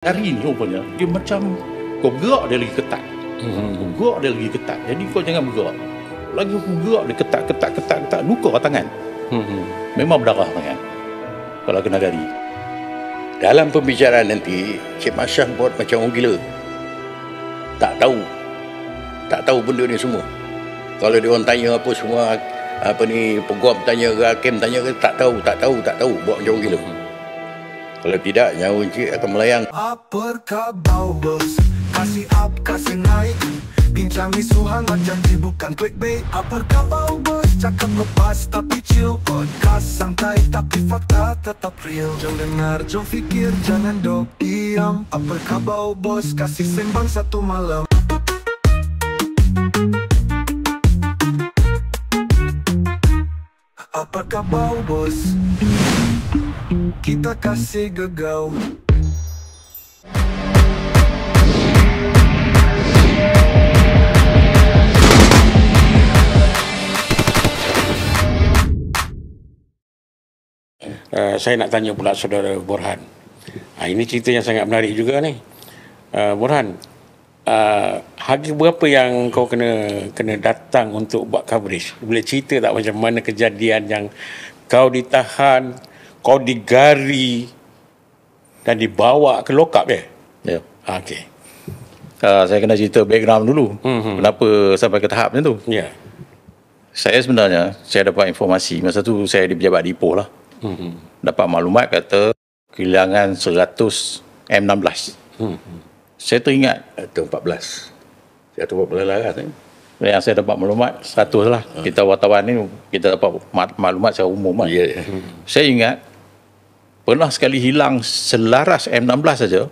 Hari ni rupanya dia macam kau bergerak dia lagi ketat. Kau bergerak dia lagi ketat. Jadi kau jangan bergerak. Lagi aku bergerak dia ketat, luka tangan. Memang berdarah tangan kalau kena gari. Dalam pembicaraan nanti, Cik Masyah buat macam orang gila. Tak tahu benda ni semua. Kalau dia orang tanya apa semua, peguam tanya ke, hakim tanya ke, tak tahu, buat macam orang gila. Kalau tidak, nyawa Encik akan melayang. Apa khabar bos? Kasih up, kasih naik. Bincang isu hangat janji bukan clickbait. Apa khabar bos? Cakap lepas tapi chill. Podcast santai tapi fakta tetap real. Jom dengar, jom fikir, jangan dok diam. Apa khabar bos? Kasih sembang satu malam. Apa khabar bos? Kita kasih gegau. Saya nak tanya pula saudara Borhan. Ini cerita yang sangat menarik juga ni. Borhan, harga berapa yang kau kena datang untuk buat coverage? Boleh cerita tak macam mana kejadian yang kau ditahan, kau digari dan dibawa ke lokap ya? Ya. Okey. Saya kena cerita background dulu. Kenapa sampai ke tahap macam tu? Ya. Saya sebenarnya, saya dapat informasi. Masa tu saya di pejabat Ipoh lah. Dapat maklumat kata kehilangan 100 M16. Saya teringat 114 laras ni. yang saya dapat maklumat 100 lah. Kita wartawan ni kita dapat maklumat secara umum lah. Ya. Saya ingat pernah sekali hilang selaras M16 saja,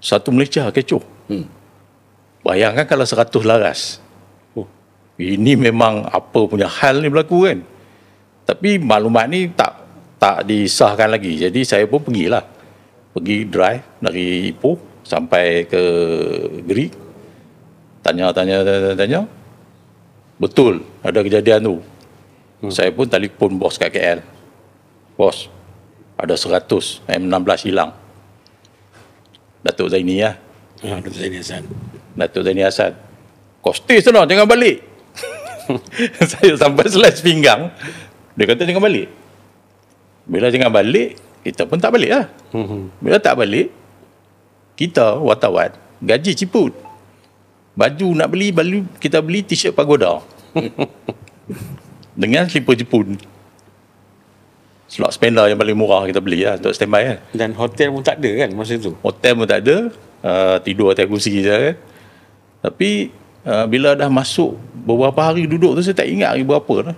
satu Malaysia kecoh. Bayangkan kalau 100 laras. Ini memang apa punya hal ni berlaku kan. Tapi maklumat ni tak disahkan lagi. Jadi saya pun pergilah. Pergi drive dari Ipoh sampai ke Gerik. Tanya. Betul ada kejadian tu. Saya pun telefon bos kat KL. Bos, ada 100 M16 hilang. Datuk Zaini lah. Datuk Zaini Hassan. Datuk Zaini Hassan. Kau stay sana, jangan balik. Saya sampai selai sepinggang. Dia kata jangan balik. Bila jangan balik, kita pun tak balik lah. Bila tak balik, kita wartawan gaji ciput. Baju nak beli, kita beli t-shirt pagoda. Dengan slipper Jepun. Slot spender yang paling murah kita beli lah untuk standby kan. Dan hotel pun tak ada kan masa tu? Hotel pun tak ada. Tidur atas kursi je kan. Tapi bila dah masuk beberapa hari duduk tu, saya tak ingat hari berapa lah.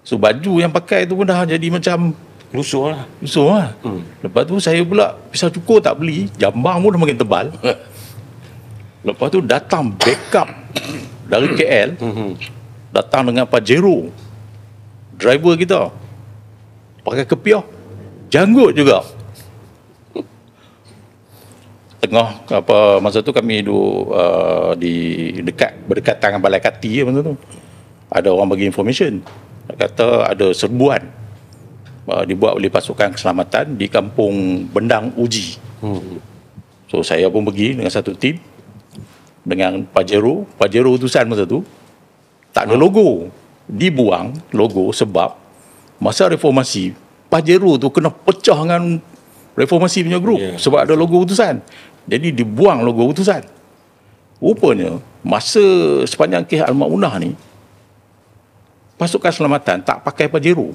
So baju yang pakai tu pun dah jadi macam Lusuh lah. Lepas tu saya pula pisau cukur tak beli. Jambang pun dah makin tebal. Lepas tu datang backup dari KL. Datang dengan Pajero, driver kita, pakai kepiah, janggut juga. Tengah masa tu kami duduk berdekatan dengan Balai Kati masa tu. Ada orang bagi information, kata ada serbuan dibuat oleh pasukan keselamatan di kampung Bendang Uji. So saya pun pergi dengan satu tim dengan Pajero utusan masa tu. Tak ada logo, dibuang logo sebab masa reformasi Pajero tu kena pecah dengan reformasi punya grup, sebab ada logo utusan. Jadi dibuang logo utusan. Rupanya masa sepanjang kes Al-Maunah ni, pasukan keselamatan tak pakai Pajero.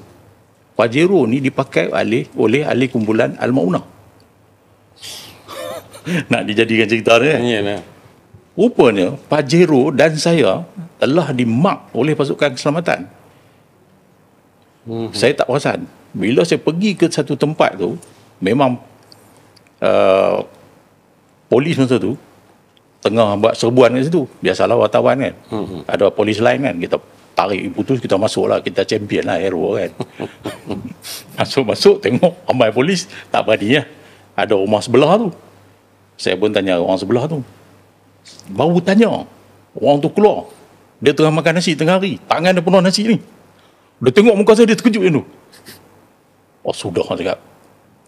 Pajero ni dipakai oleh ahli kumpulan Al-Maunah. Nak dijadikan cerita ni kan? Iyalah. Rupanya Pajero dan saya telah dimark oleh pasukan keselamatan. Saya tak perasan. Bila saya pergi ke satu tempat tu, memang polis masa tu tengah buat serbuan kat situ. Biasalah wartawan kan. Ada polis lain kan. Kita tarik putus, kita masuk lah. Kita champion lah, hero kan. Masuk, tengok ramai polis. Tak berani lah. Ada rumah sebelah tu. Saya pun tanya orang sebelah tu. Baru tanya, orang tu keluar. Dia tengah makan nasi tengah hari. Tangan dia penuh nasi ni. Dia tengok muka saya, dia terkejut macam tu. Oh sudah, saya cakap.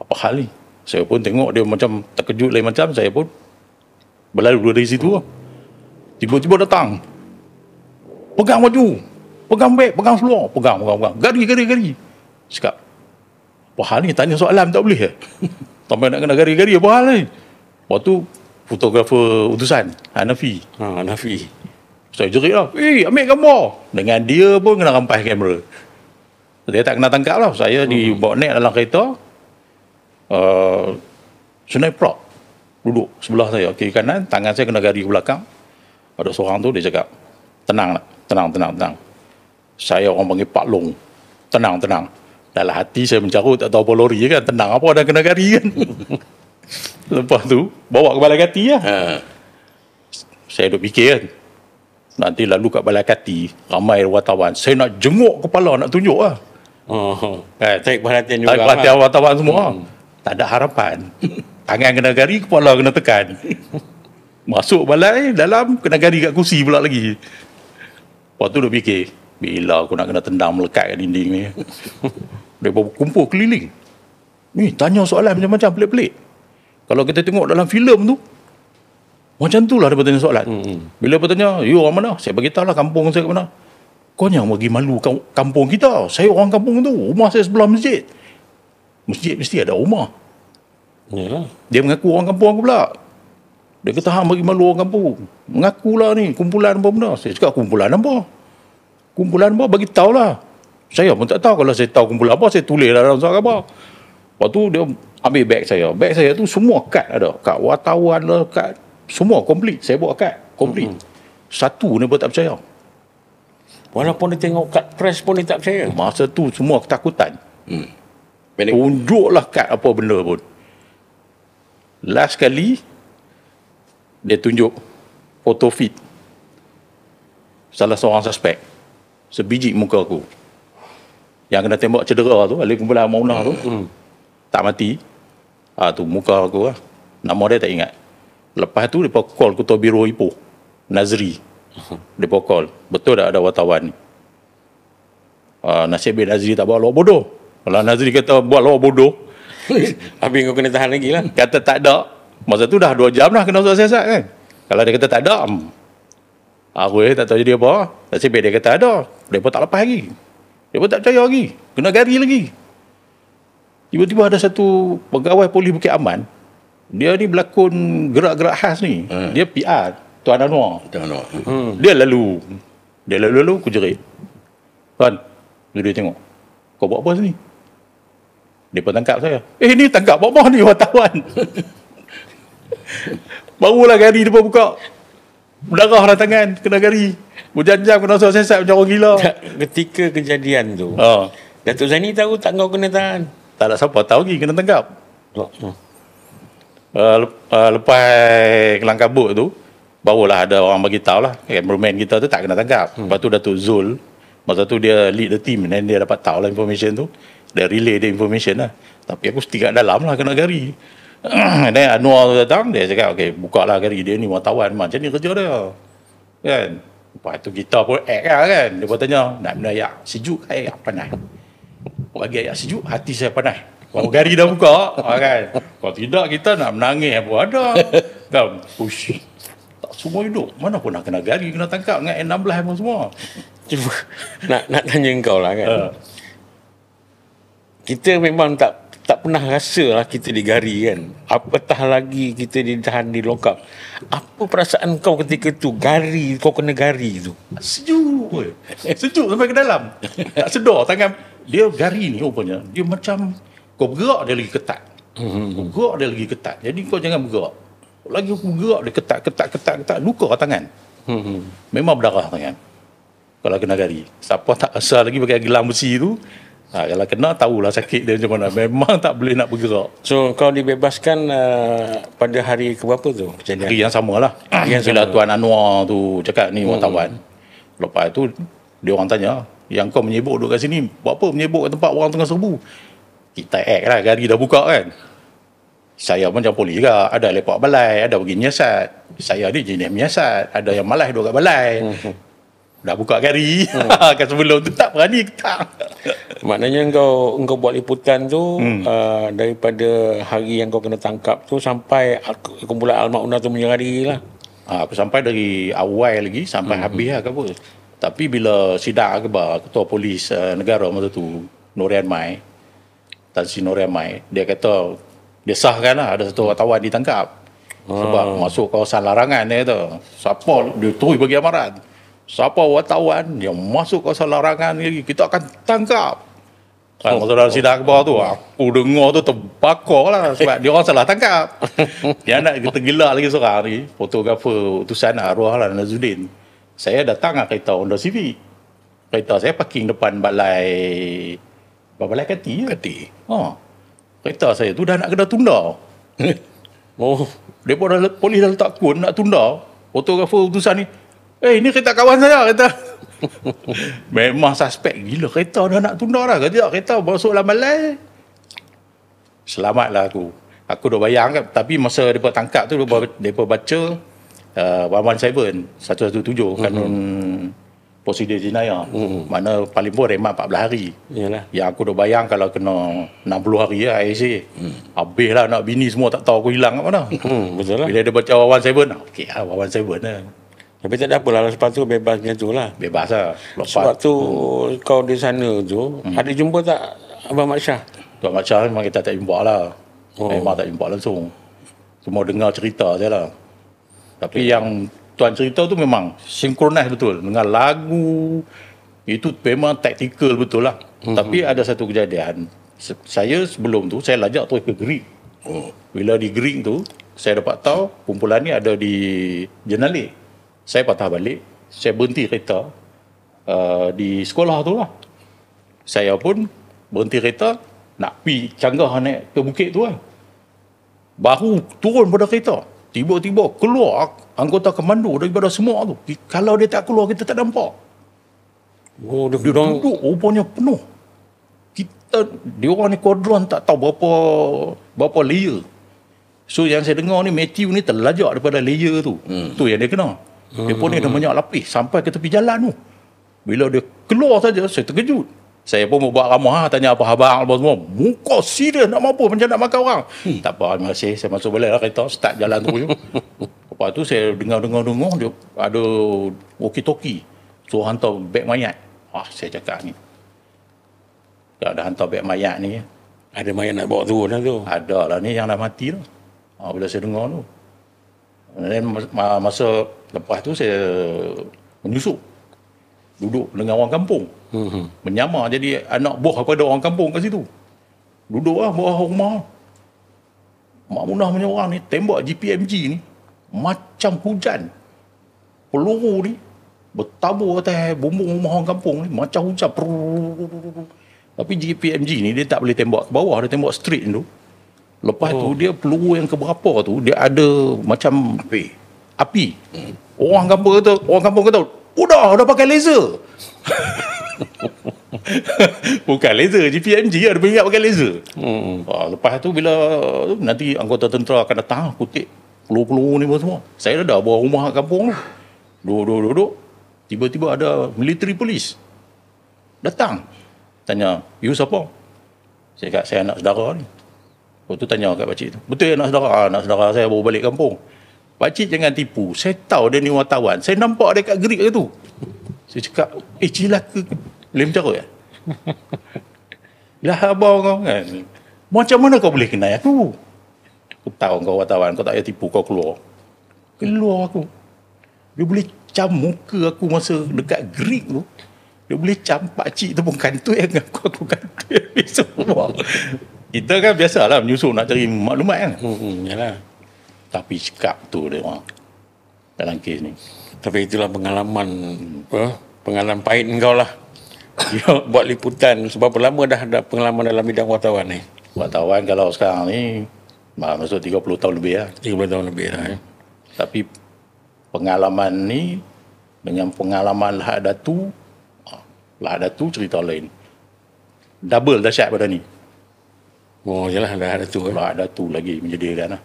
Apa hal ni? Saya pun tengok dia macam terkejut lain macam, saya pun berlalu dari situ. Tiba-tiba datang. Pegang baju, pegang beg, pegang seluar, pegang. Gari. Cakap, apa hal ni? Tanya soalan tak boleh? Sampai nak kena gari-gari, apa hal ni? Lepas tu, fotografer utusan, Hanafi. Hanafi. Saya jerit lah, ambil gambar. Dengan dia pun kena rampas kamera. Dia tak kena tangkap lah. Saya dibawa naik dalam kereta, Sungai Prok duduk sebelah saya, kiri kanan, tangan saya kena gari ke belakang. Ada seorang tu, dia cakap, tenang. Saya orang panggil Pak Long. Tenang. Dalam hati saya mencarut, tak tahu apa lori kan. Tenang apa, dah kena gari kan. Lepas tu bawa ke Balai Kati lah. Saya duk fikir kan, nanti lalu kat Balai Kati ramai wartawan, saya nak jenguk kepala, nak tunjuk lah. Tarik perhatian juga. Tarik perhatian wartawan semua. Tak ada harapan. Tangan kena gari, kepala kena tekan. Masuk balai, dalam kena gari kat kursi pula lagi. Lepas tu duk fikir, bila aku nak kena tendang melekat kat dinding ni. Dia kumpul keliling. Ni tanya soalan macam-macam pelik-pelik. Kalau kita tengok dalam filem tu, macam tu lah dia bertanya soalan. Bila bertanya, you orang mana? Saya beritahu lah kampung saya kat mana. Kau yang bagi malu kampung kita. Saya orang kampung tu. Rumah saya sebelah masjid. Masjid mesti ada rumah. Yalah. Dia mengaku orang kampung aku pula. Dia kata, hang bagi malu orang kampung. Mengakulah ni, kumpulan apa benda. Saya cakap, kumpulan apa? Kumpulan apa? Bagi tahulah. Saya pun tak tahu. Kalau saya tahu kumpulan apa, saya tulis dalam surat khabar. Lepas tu dia ambil beg saya. Beg saya tu semua kad ada. Kad wartawan lah, kad semua komplit. Saya buat kad komplit. Satu ni pun tak percaya. Walaupun dia tengok kad press pun dia tak percaya. Masa tu semua ketakutan. Tunjuklah kad apa benda pun. Last kali dia tunjuk foto feed salah seorang suspek, sebiji muka aku yang kena tembak cedera tu, ahli kumpulan Maunah tu, tak mati. Tu muka aku lah. Nama dia tak ingat. Lepas tu dia call Ketua Biro Ipoh, Nazri. Dia call, betul tak ada wartawan ni? Nasib baik Nazri tak buat lawak bodoh. Kalau Nazri kata buat lawak bodoh, habis kau kena tahan lagi lah. kata tak ada, masa tu dah 2 jam dah kena usaha siasat kan. Kalau dia kata tak ada, aku tak tahu jadi apa. Nasib baik dia kata ada, dia pun tak lepas lagi. Dia pun tak percaya lagi, kena gari lagi. Tiba-tiba ada satu pegawai polis Bukit Aman, dia ni berlakon gerak-gerak khas ni. Dia PR Tuan Anwar. Dia lalu aku jerit, Tuan, dia tengok, kau buat apa sini? Dia pun tangkap saya. Ni tangkap apa ni wartawan? Barulah gari dia pun buka. Berdarah dah tangan, kena gari. Berjam-jam kena usaha siasat macam orang gila. Ketika kejadian tu, Datuk Zaini tahu tak kau kena tahan? Tak ada siapa tahu lagi kena tangkap. Lepas kelang kabut tu, barulah ada orang bagi tahu lah, cameraman kita tu tak kena tangkap. Lepas tu Datuk Zul, masa tu dia lead the team, dan dia dapat tahu lah information tu. Dia relay the information lah. Tapi aku setingkat dalam lah kena gari. Dan Anwar tu datang, dia cakap, okay, buka lah gari dia ni wartawan, macam ni kerja dia kan. Lepas tu kita pun act lah kan. Dia pun tanya, nak minum ayak sejuk ke ayak panas? Bagi ayak sejuk, hati saya panas. Kalau gari dah buka kan. Kalau tidak, kita nak menangis apa ada kan. Push, tak semua hidup, mana pun nak kena gari, kena tangkap dengan N16 pun semua. Cuba nak tanya kau lah kan. Kita memang tak pernah rasa lah kita digari kan. Apatah lagi kita ditahan di lokap. Apa perasaan kau ketika tu gari, kau kena gari tu? Sejuk. Sejuk sampai ke dalam. Tak sedar tangan. Dia gari ni rupanya, dia macam kau bergerak dia lagi ketat. Kau bergerak dia lagi ketat. Jadi kau jangan bergerak. Lagi aku bergerak dia ketat. Luka tangan. Memang berdarah tangan. Kalau kena gari. Siapa tak rasa lagi pakai gelang besi tu, kalau kena tahulah sakit dia macam mana. Memang tak boleh nak bergerak. So kau dibebaskan pada hari ke berapa tu kejadian? Hari yang sama lah. Bila Tuan Anwar tu cakap ni wartawan. Lepas tu dia orang tanya, yang kau menyebut duduk kat sini, buat apa menyebut kat tempat orang tengah serbu? Kita act lah, gari dah buka kan. Saya macam polis juga, ada lepak balai, ada pergi nyiasat. Saya ni jenis menyiasat, ada yang malas duduk kat balai. Dah buka gari. Kan sebelum tu tak berani ketak. Maknanya engkau buat liputan tu daripada hari yang kau kena tangkap tu sampai kumpulan Al-Maunah tu menyerah diri lah. Aku sampai dari awal lagi sampai habis lah ke apa. Tapi bila sidang akhbar ketua polis negara masa tu Norian Mai, Tan Sri Norian Mai, dia kata dia sahkan lah ada satu wartawan ditangkap sebab masuk kawasan larangan. Dia kata siapa dia terus bagi amaran, siapa wartawan yang masuk kawasan larangan ni kita akan tangkap. Masa dalam sidang akhbar tu aku dengar tu terbakar lah sebab dia orang salah tangkap. Dia nak tergelak lagi seorang ni, fotografer utusan arwah lah Nazuddin. Saya datang lah kereta Honda Civic. Kereta saya parking depan balai Kati. Kereta saya tu dah nak kena tunda. Mereka dah, polis dah letak kun nak tunda. Fotografer utusan ni, ni kereta kawan saya, kata. Memang suspek gila, kereta dah nak tunda dah. Kata kereta masuk dalam balai. Selamatlah aku. Aku dah bayang kan. Tapi masa mereka tangkap tu, mereka baca 117 kanun prosedur jenayah. Mana paling pun remat 14 hari. Yalah. Yang aku dah bayang kalau kena 60 hari lah IC. Habis lah nak bini semua tak tahu aku hilang kat mana. Betul lah. Bila dia baca 117, okey lah 117 lah. Tapi tak ada apalah, lepas tu bebas macam tu lah. Bebas lah. Sebab tu kau di sana tu, ada jumpa tak Abang Mat Syah? Tuan Mat Syah memang kita tak jumpa lah. Memang tak jumpa langsung. Cuma dengar cerita je lah. Tapi yang Tuan cerita tu memang sinkronis betul. Dengan lagu, itu memang taktikal betul lah. Tapi ada satu kejadian. Saya sebelum tu, saya lajak terus ke Greek. Bila di Greek tu, saya dapat tahu kumpulan ni ada di Jenali. Saya patah balik, saya berhenti kereta di sekolah tu lah. Saya pun berhenti kereta, nak pergi canggah naik ke bukit tu lah. Baru turun pada kereta, tiba-tiba keluar anggota komando daripada semua tu. Kalau dia tak keluar, kita tak nampak. Dia duduk, rupanya penuh. Dia orang ni kuadron tak tahu berapa layer. So yang saya dengar ni, Matthew ni terlajak daripada layer tu. Tu yang dia kena. Dia pun ni dah banyak lapis sampai ke tepi jalan tu. Bila dia keluar saja, saya terkejut. Saya pun mau buat ramah, tanya apa khabar apa semua. Muka serius nak mampu macam nak makan orang. Tak apa, terima kasih. Saya masuk balik lah kereta, start jalan tu. Lepas tu saya dengar dia ada walkie-talkie. Suruh hantar beg mayat. Saya cakap ni, tak ada hantar beg mayat ni. Ada mayat nak bawa turun lah tu. Ada lah ni yang dah mati lah. Bila saya dengar tu. Dan masa lepas tu saya menyusup. Duduk dengan orang kampung. Menyamar jadi anak buah kepada orang kampung kat situ. Duduk lah bawah rumah. Mak Munah punya orang ni tembak GPMG ni macam hujan. Peluru ni bertabur atas bumbung rumah orang kampung ni macam hujan. Tapi GPMG ni dia tak boleh tembak ke bawah, dia tembak straight tu. Lepas tu dia peluru yang keberapa tu dia ada macam api. Orang kampung kata udah pakai laser. Bukan laser, GPMG ada ingat pakai laser. Lepas tu bila nanti anggota tentera akan datang kutip peluru-peluru ni semua. Saya dah bawa rumah kat kampung tu. Duduk. Tiba-tiba ada military police datang. Tanya, "You siapa?" Saya kata, "Saya anak saudara ni." Lepas tu tanya kat pakcik tu, "Betul anak saudara?" "Anak saudara saya baru balik kampung." "Pakcik jangan tipu. Saya tahu dia ni wartawan. Saya nampak dia kat Greek tu." Saya cakap, "Cilaka ke?" Boleh bicara ya? Lah abang kau kan. Macam mana kau boleh kenal aku? Aku tahu kau wartawan. Kau tak payah tipu. Kau keluar. Keluar aku. Dia boleh cam muka aku masa dekat Greek tu. Dia boleh cam pakcik tu pun kantoi dengan aku kantoi semua. Kita kan biasalah menyusun nak cari maklumat kan. Yalah. Tapi cakap tu dia orang dalam kes ni. Tapi itulah pengalaman pahit kau lah. Buat liputan. Sebab lama dah ada pengalaman dalam bidang wartawan ni? Wartawan kalau sekarang ni masuk 30 tahun lebih lah. 30 tahun lebih lah. Tapi pengalaman ni dengan pengalaman Lahad Datu cerita lain. Double dahsyat pada ni. Oh jelah dah ada tu. Lahad Datu lagi menjadikan lah.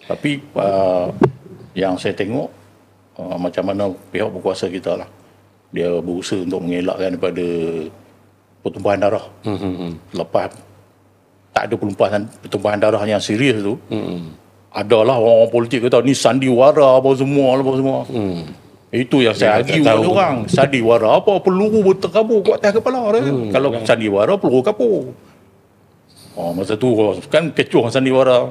Tapi yang saya tengok macam mana pihak berkuasa kita lah, dia berusaha untuk mengelakkan daripada pertumpahan darah. Lepas tak ada pertumpahan darah yang serius tu, adalah orang-orang politik kata ni sandiwara apa semua. Itu yang saya argue pada orang. Sandiwara apa? Peluru berterabur kat atas kepala dia. Kalau sandiwara, peluru kapur. Masa tu kan kecoh sandiwara.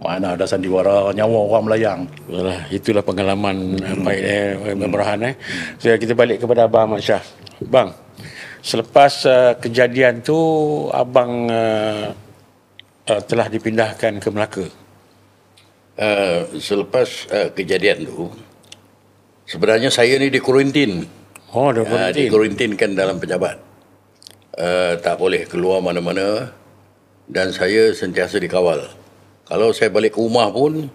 Mana ada sandiwara, nyawa orang melayang. Itulah pengalaman baik Burhan. So, kita balik kepada Abang Ahmad Shah. Bang, selepas kejadian tu abang telah dipindahkan ke Melaka. Selepas kejadian tu, sebenarnya saya ni dikuarantin. Dikuarantinkan dalam pejabat. Tak boleh keluar mana-mana dan saya sentiasa dikawal. Kalau saya balik ke rumah pun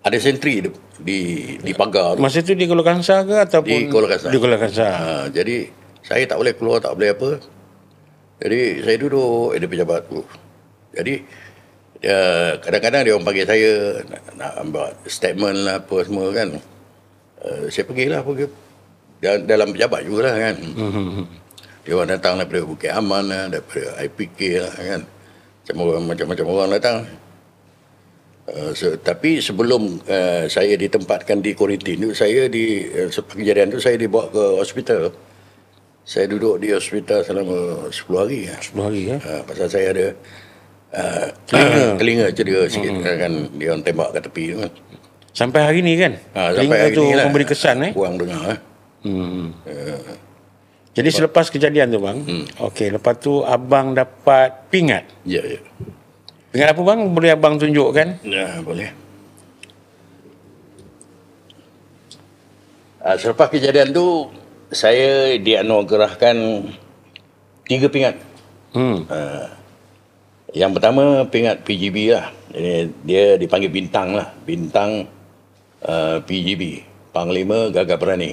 ada sentri di pagar. Masa tu di Kuala Kangsar ke ataupun di Kuala Kangsar? Di Kuala Kangsar. Jadi saya tak boleh keluar, tak boleh apa. Jadi saya duduk di pejabat tu. Jadi kadang-kadang dia orang panggil saya nak ambil statement lah apa semua kan. Saya pergi dalam pejabat jugalah kan. Dia orang datang daripada Bukit Aman lah, daripada IPK lah kan. Macam-macam orang datang. Tapi sebelum saya ditempatkan di kuarantin tu, saya kejadian tu saya dibawa ke hospital. Saya duduk di hospital selama 10 hari. 10 hari ya. Pasal saya ada telinga cedera sikit kan, dia orang tembak kat tepi tu kan. Sampai hari ni kan? Telinga tu memberi kesan kurang dengar Jadi selepas kejadian tu bang, okey, lepas tu abang dapat pingat. Ya. Pingat apa bang? Boleh abang tunjukkan? Ya, boleh. Selepas kejadian tu, saya dianugerahkan 3 pingat. Yang pertama pingat PGB lah. Dia dipanggil bintang lah. Bintang PGB. Panglima Gagah Berani.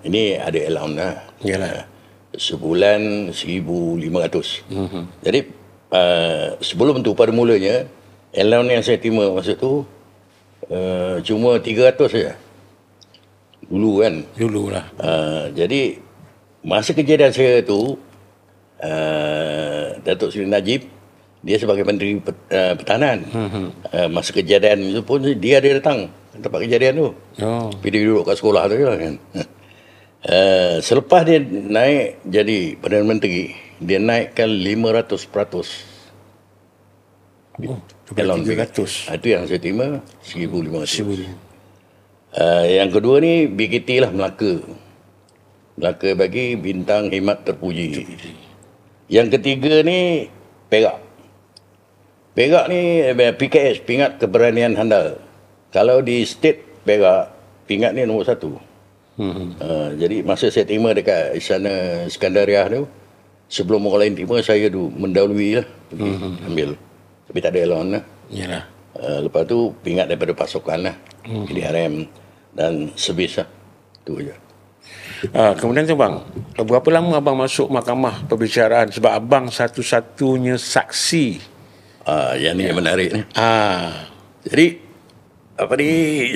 Ini ada allowance lah. Yalah. Sebulan 1,500. Jadi sebelum tu pada mulanya allowance yang saya terima masa tu cuma 300 saja. Dulu kan. Dululah. Jadi masa kejadian saya tu Datuk Seri Najib dia sebagai Menteri Pertahanan. Masa kejadian itu pun dia datang ke tempat kejadian tu. Dia duduk kat sekolah tu kan. Selepas dia naik jadi Perdana Menteri, dia naikkan 500%. Dalam 300. Itu yang saya terima 1,500. Yang kedua ni BKT lah, Melaka bagi bintang khidmat terpuji. Yang ketiga ni Perak ni PKS, pingat keberanian handal. Kalau di state Perak, pingat ni nombor 1. Jadi masa saya terima dekat Istana Skandariah tu, sebelum orang lain terima, saya tu mendahului lah pergi ambil. Tapi tak ada allowance lah. Yalah. Lepas tu pingat daripada pasukan lah, PDRM dan servis lah. Itu je. Kemudian tu bang, berapa lama abang masuk mahkamah perbicaraan? Sebab abang satu-satunya saksi. Yang ni yang menarik ni. Jadi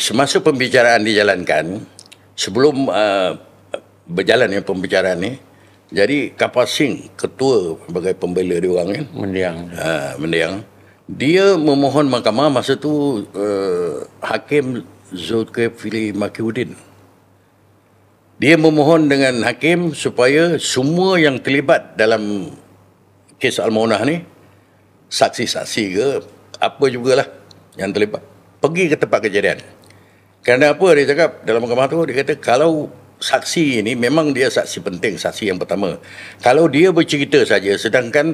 semasa pembicaraan dijalankan, sebelum berjalan yang pembicaraan ni, jadi Kapal Singh, ketua sebagai pembela dia orang kan, Mendiang, dia memohon mahkamah masa tu Hakim Zulkifli Makiuddin. Dia memohon dengan hakim supaya semua yang terlibat dalam kes Al-Maunah ni, saksi-saksi ke apa jugalah yang terlibat, pergi ke tempat kejadian. Kerana apa dia cakap dalam mahkamah tu, dia kata kalau saksi ini memang dia saksi penting, saksi yang pertama. Kalau dia bercerita saja, sedangkan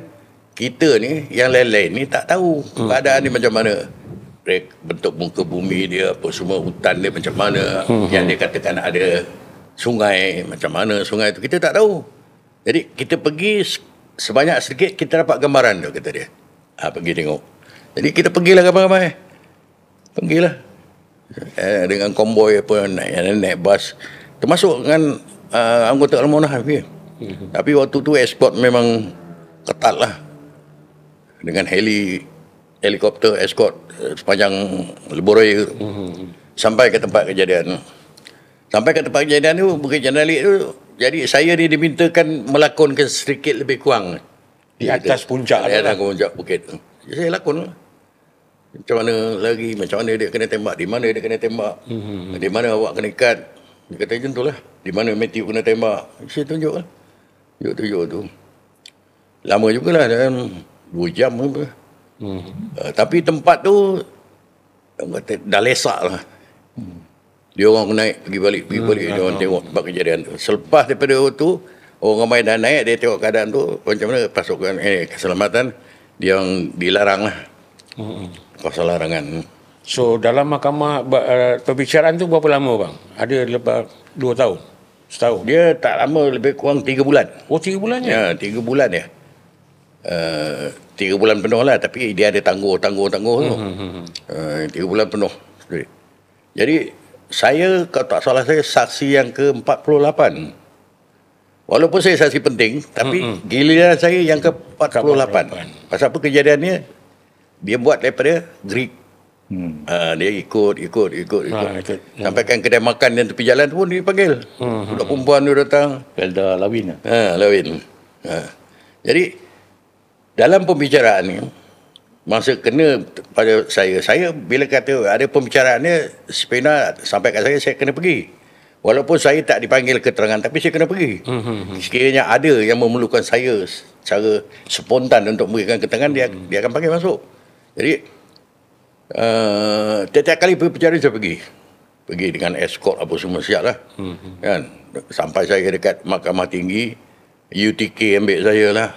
kita ni yang lain-lain ni tak tahu keadaan ni macam mana, bentuk muka bumi dia apa semua, hutan dia macam mana, yang dia katakan ada sungai, macam mana sungai tu kita tak tahu. Jadi kita pergi sebanyak sedikit kita dapat gambaran tu, kata dia. Pergi tengok. Jadi kita pergilah ramai-ramai. Pergilah dengan konvoi apa, naik bas, termasuk dengan anggota Al-Maunah. Tapi waktu tu escort memang ketat lah, dengan helikopter escort sepanjang Lebuh sampai ke tempat kejadian. Sampai ke tempat kejadian tu, Bukit Jendalik tu Jadi saya ni dimintakan melakonkan sedikit lebih kurang Di atas puncak Di tu atas lah. puncak bukit. Saya lakon lah. Macam mana lagi, macam mana dia kena tembak, di mana dia kena tembak, di mana awak kena ikat. Dia kata macam tu lah. Di mana Matthew kena tembak. Saya tunjuk lah. Tunjuk tu. Lama jugalah, dalam 2 jam apa. Tapi tempat tu orang kata, dah lesak lah. Dia orang naik pergi balik dia orang tengok tempat kejadian tu. Selepas daripada tu orang ramai dah naik, dia tengok keadaan tu macam mana pasukan keselamatan dia yang dilarang lah. Kuasa larangan. So dalam mahkamah perbicaraan tu berapa lama bang? Ada lepas 2 tahun? Setahun? Dia tak lama, lebih kurang 3 bulan. Oh 3 bulan je? Ya, 3 bulan ya. 3 bulan penuh lah, tapi dia ada tangguh tu. 3 bulan penuh. Jadi saya, kalau tak salah saya, saksi yang ke-48. Walaupun saya saksi penting, tapi giliran saya yang ke-48. Pasal apa kejadiannya? Dia buat daripada Greek. Dia ikut. Sampaikan kedai makan yang tepi jalan tu pun dipanggil. Budak perempuan tu datang. Felda Lawin. Lawin. Jadi dalam pembicaraan ni, masa kena pada saya bila kata ada pembicaraan ni, sepena sampai kat saya kena pergi. Walaupun saya tak dipanggil keterangan, tapi saya kena pergi. Sekiranya ada yang memerlukan saya secara spontan untuk memberikan keterangan, dia akan panggil masuk. Jadi tiap-tiap kali pembicaraan saya pergi dengan escort apa semua siap lah. Kan? Sampai saya dekat Mahkamah Tinggi, UTK ambil saya lah,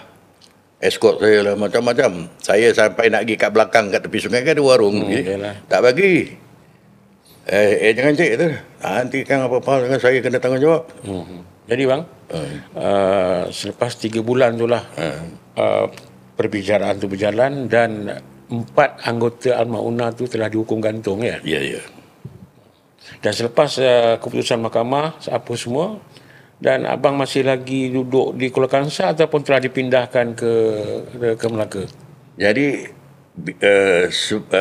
escort saya lah, macam-macam. Saya sampai nak pergi kat belakang kat tepi sungai kan ada warung. Tak bagi. Jangan cik tu. Nanti kan apa-apa dengan saya kena tanggungjawab. Jadi bang, selepas 3 bulan tu lah perbicaraan tu berjalan dan 4 anggota Al-Maunah tu telah dihukum gantung ya? Ya. Dan selepas keputusan mahkamah apa semua, dan abang masih lagi duduk di Kuala Kangsar ataupun telah dipindahkan ke Melaka? Jadi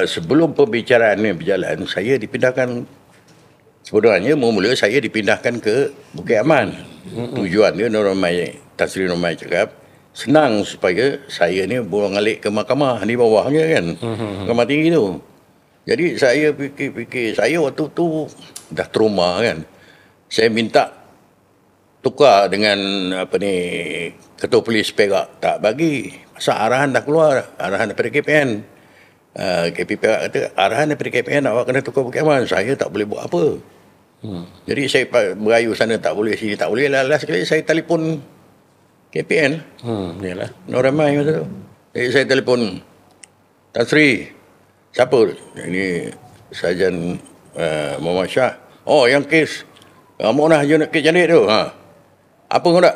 sebelum pembicaraan ni berjalan, saya dipindahkan, sebenarnya mula saya dipindahkan ke Bukit Aman. Tujuan dia Tan Sri Nur Mai cakap senang supaya saya ni boleh alik ke mahkamah di bawahnya kan, Mahkamah Tinggi tu. Jadi saya fikir saya waktu tu dah trauma kan. Saya minta tukar dengan Ketua Polis Perak, tak bagi. Pasal arahan dah keluar, arahan daripada KPN. KP Perak kata arahan daripada KPN awak kena tukar Bukit Aman. Saya tak boleh buat apa. Jadi saya berayu sana tak boleh, sini tak boleh. Last sekali saya telefon KPN. Yalah. Nur Ramai masa tu. Jadi saya telefon Tan Sri. Siapa? Ini Sarjan Muhammad Shah. Oh, yang kes Maunah unit kes Jandik tu. Apa kau nak?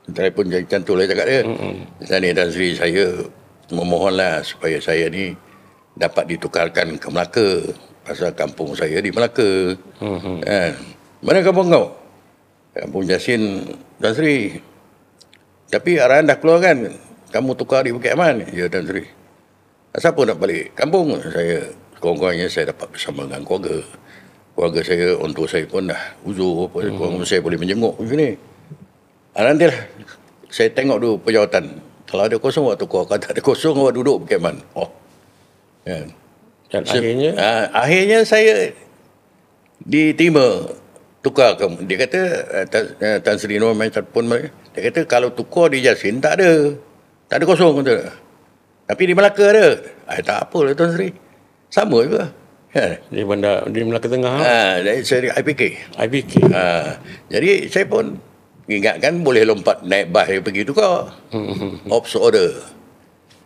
Telefon macam tu lah cakap dia. Ni Tan Sri, saya memohonlah supaya saya ni dapat ditukarkan ke Melaka. Pasal kampung saya di Melaka. Mana kampung kau? Kampung Jasin, Tan Sri. Tapi arahan dah keluar kan, kamu tukar di Bukit Aman. Ya Tan Sri. Siapa nak balik kampung? Saya kurang-kurangnya saya dapat bersama dengan keluarga saya, orang tua saya pun dah uzur apa, saya boleh menjenguk macam ni. Nantilah saya tengok dulu penjawatan. Kalau ada kosong awak tukar, kalau tak ada kosong awak duduk Bukit Aman. Kan. Dan akhirnya saya diterima tukar ke. Dia kata Tan Sri Nur Mai pun dia kata kalau tukar di Jasin tak ada kosong kata. Tapi di Melaka ada. Tak apa lah Tan Sri. Sama juga. Di Melaka Tengah. Saya IPK. Jadi saya pun ingatkan boleh lompat naik bas pergi tukar. Ops order.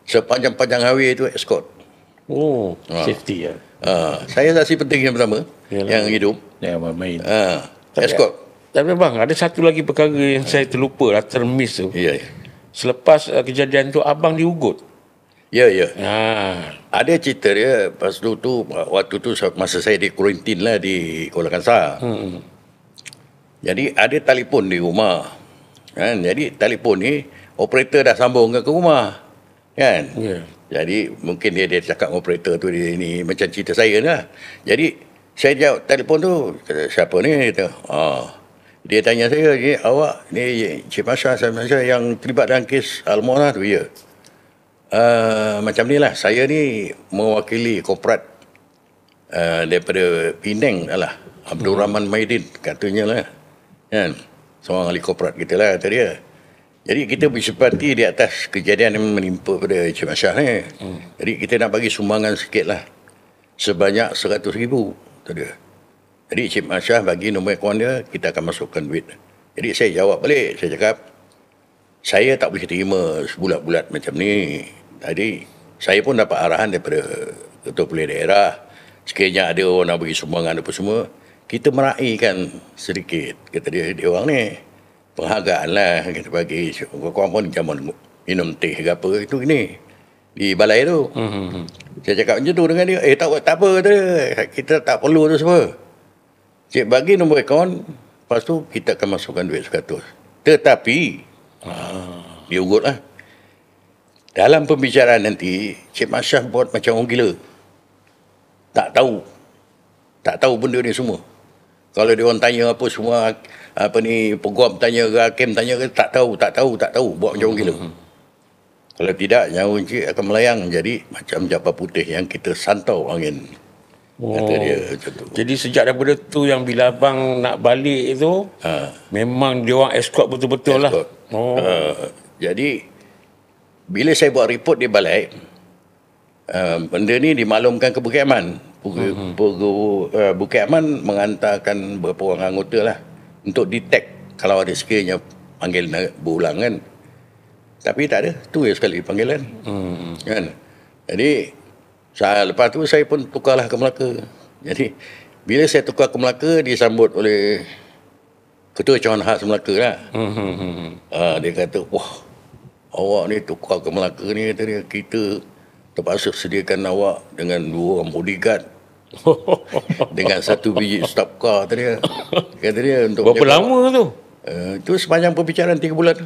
Sepanjang-panjang highway itu escort. Oh, safety ya. Saya saksi penting yang pertama. Yalah. Yang hidup. Yang main. Escort. Tapi bang, ada satu lagi perkara yang saya terlupa lah, termiss tu. Ya. Selepas kejadian tu, abang diugut. Ya. Ada cerita dia, waktu tu masa saya di kuarantin lah di Kuala Kangsar. Jadi ada telefon di rumah. Kan? Jadi telefon ni, operator dah sambung ke rumah. Kan? Jadi mungkin dia cakap operator tu dia ni macam cerita saya lah. Jadi saya jawab telefon tu, kata, siapa ni? Kata, Dia tanya saya, awak ni Cik Masya yang terlibat dalam kes Al-Mu'anah tu, ya. Macam ni lah, saya ni mewakili korporat daripada Penang lah, Abdul Rahman Maidin katanya lah, kan, seorang ahli korporat kita lah, kata dia. Jadi kita bersempati di atas kejadian yang menimpa pada Cik Masya ni. Jadi kita nak bagi sumbangan sikit lah, sebanyak 100,000, kata dia. Jadi Cik Masya bagi nombor akaun dia, kita akan masukkan duit. Jadi saya jawab balik, saya cakap, saya tak boleh terima sebulat-bulat macam ni. Tadi saya pun dapat arahan daripada ketua polis daerah, sekiranya ada orang nak bagi sumbangan apa semua, kita meraihkan sedikit, kata dia orang ni. Penghargaan lah kita bagi, korang pun jangan minum teh ke apa, itu ini di balai tu. Saya cakap macam tu dengan dia, tak apa, kata dia, kita tak perlu tu semua. Cik bagi nombor akaun, lepas tu kita akan masukkan duit 100. Tetapi dia ugut lah, dalam pembicaraan nanti Cik Masya buat macam orang gila, tak tahu benda ni semua. Kalau dia orang tanya apa semua, apa ni, peguam tanya ke, hakim tanya ke, tak tahu, buat macam orang gila. Kalau tidak, nyawa Encik akan melayang jadi macam japa putih yang kita santau angin. Kata dia macam tu. Jadi sejak daripada tu yang bila abang nak balik tu, memang dia orang escort betul-betul lah. Jadi bila saya buat report di balai, benda ni dimaklumkan ke Bukit Aman. Bukit Aman menghantarkan beberapa orang anggota lah untuk detect kalau ada sekiranya panggil berulang kan. Tapi tak ada, tu ya sekali panggilan. Kan. Jadi lepas tu saya pun tukarlah ke Melaka. Jadi bila saya tukar ke Melaka, disambut oleh Ketua Cawangan Khas Melaka lah. Dia kata, wah, awak ni tukar ke Melaka ni, kata dia, kita terpaksa sediakan awak dengan 2 orang bodyguard dengan 1 biji stop car, kata dia. Kata dia untuk berapa lama tu? Itu sepanjang perbicaraan 3 bulan.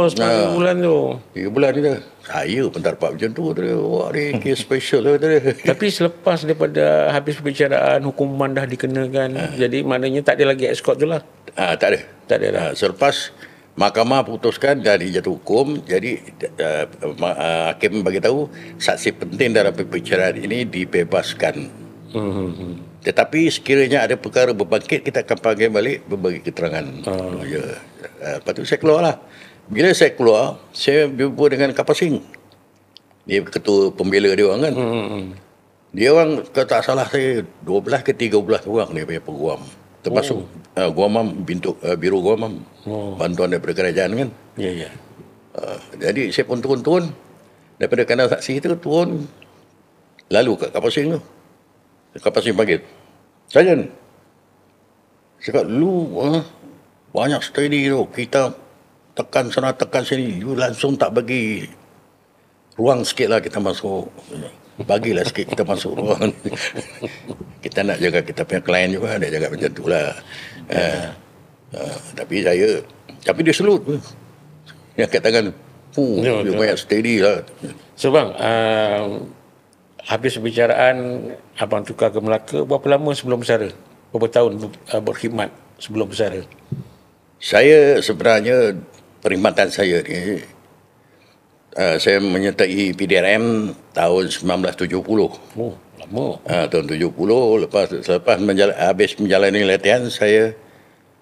Sepanjang 3 bulan tu. 3 bulan ni dah. Saya pun tak dapat macam tu, kata dia. Wah, ni kes special lah, kata dia. Tapi selepas daripada habis perbicaraan, hukuman dah dikenakan, jadi maknanya tak ada lagi escort tu lah? Tak ada dah. Selepas mahkamah putuskan dah dijatuh hukum, jadi hakim bagi tahu saksi penting dalam perbicaraan ini dibebaskan. Tetapi sekiranya ada perkara berbangkit, kita akan panggil balik berbagi keterangan. Lepas tu saya keluar lah. Bila saya keluar, saya berjumpa dengan Kapasing. Dia ketua pembela dia orang kan. Dia orang, kalau tak salah saya, 12 ke 13 orang dia punya peguam. Termasuk Guamam, Biro Guamam. Bantuan daripada kerajaan kan. Ya. Jadi saya pun turun daripada kandang saksi itu, turun lalu kat Kapasing tu. Kapasing panggil, Sarjan, cakap lu banyak steady tu, kita tekan sana tekan sini, you langsung tak bagi ruang sikit lah kita masuk, bagilah sikit kita masuk ruang. Kita nak jaga kita punya klien juga, dia jaga macam tu lah. Tapi dia selut, dia angkat tangan, dia banyak steady lah. So bang, habis perbicaraan, abang tukar ke Melaka, berapa lama sebelum bersara? Berapa tahun berkhidmat sebelum bersara? Saya sebenarnya, perkhidmatan saya ni, saya menyertai PDRM tahun 1970. Lama. Tahun 70, selepas habis menjalani latihan, saya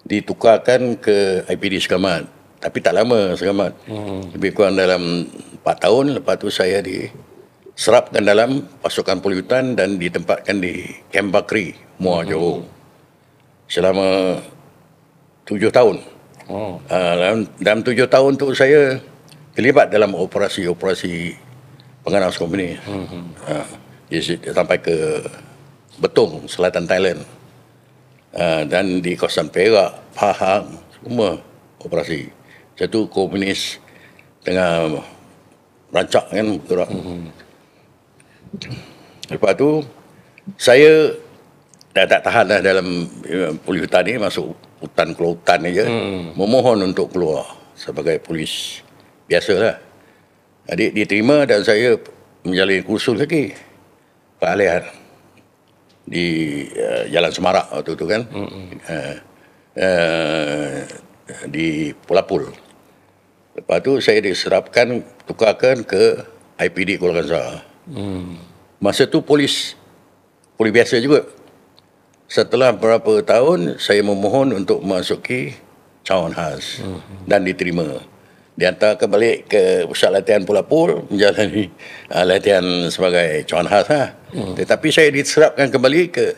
ditukarkan ke IPD Sekamat. Tapi tak lama Sekamat. Lebih kurang dalam 4 tahun, lepas tu saya diserapkan dalam pasukan polutan dan ditempatkan di Kem Bakri, Muar Johor. Selama 7 tahun. Dalam 7 tahun tu saya terlibat dalam operasi-operasi penganas company. Sampai ke Betung, selatan Thailand. Dan di kawasan Perak, Pahang, semua operasi. Satu komunis tengah rancak kan bergerak. Lepas tu saya dah tak tahan dah dalam polis hutan ni, masuk hutan keluar hutan aja. Memohon untuk keluar sebagai polis biasalah. Adik diterima dan saya menjalani kursus lagi keahlian di Jalan Semarak waktu tu kan. di Pelapul. Lepas tu saya diserapkan, tukarkan ke IPD Kuala Kangsar. Masa tu polis biasa juga. Setelah beberapa tahun, saya memohon untuk memasuki cawan khas dan diterima. Dihantarkan balik ke pusat latihan Pelapul, menjalani latihan sebagai cawan khas. Tetapi saya diserapkan kembali ke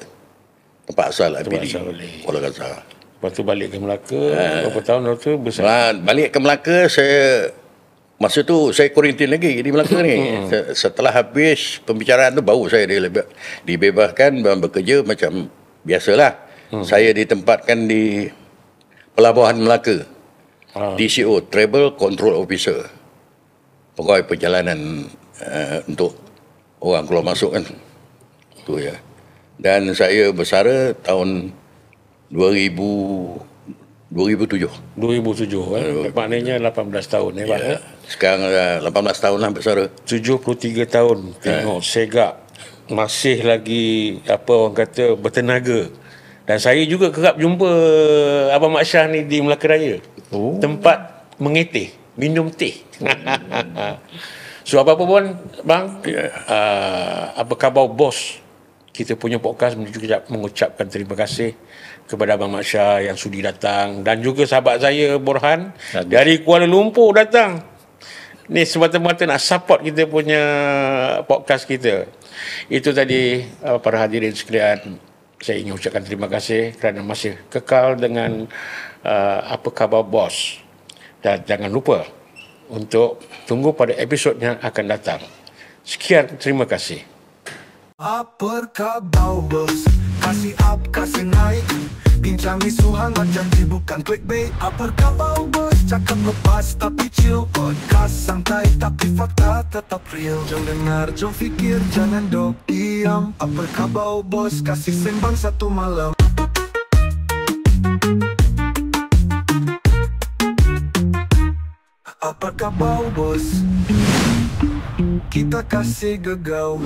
tempat asal IPD Kuala Kangsar. Lepas tu balik ke Melaka, berapa tahun lepas tu besar? Balik ke Melaka, masa tu saya kuarantin lagi di Melaka ni. Setelah habis pembicaraan tu baru saya dibebaskan dan bekerja macam biasalah. Saya ditempatkan di Pelabuhan Melaka. TCO, Travel Control Officer. Pegawai perjalanan untuk orang keluar masuk kan. Tu ya. Dan saya bersara tahun 2007. 2007 maknanya 18 tahun Pak. Sekarang 18 tahun lah bersara. 73 tahun tengok segak masih lagi apa orang kata bertenaga. Dan saya juga kerap jumpa Abang Mak Syah ni di Melaka Raya. Tempat mengeteh, minum teh. So apa-apa pun bang, apa khabar bos? Kita punya podcast mengucapkan terima kasih kepada Abang Mak Syah yang sudi datang, dan juga sahabat saya Borhan dari Kuala Lumpur datang. Ni semata-mata nak support kita punya podcast kita. Itu tadi para hadirin sekalian, saya ingin ucapkan terima kasih kerana masih kekal dengan apa khabar bos. Dan jangan lupa untuk tunggu pada episod yang akan datang. Sekian, terima kasih. Apa khabar bos? Kasih up, kasih naik. Bincang isu hangat janji bukan clickbait. Apa khabar bos? Cakap lepas tapi chill. Podcast santai tapi fakta tetap real. Jom dengar, jom fikir, jangan dok diam. Apa khabar bos? Kasih sembang satu malam. Apa khabar bos? Kita kasih gegau.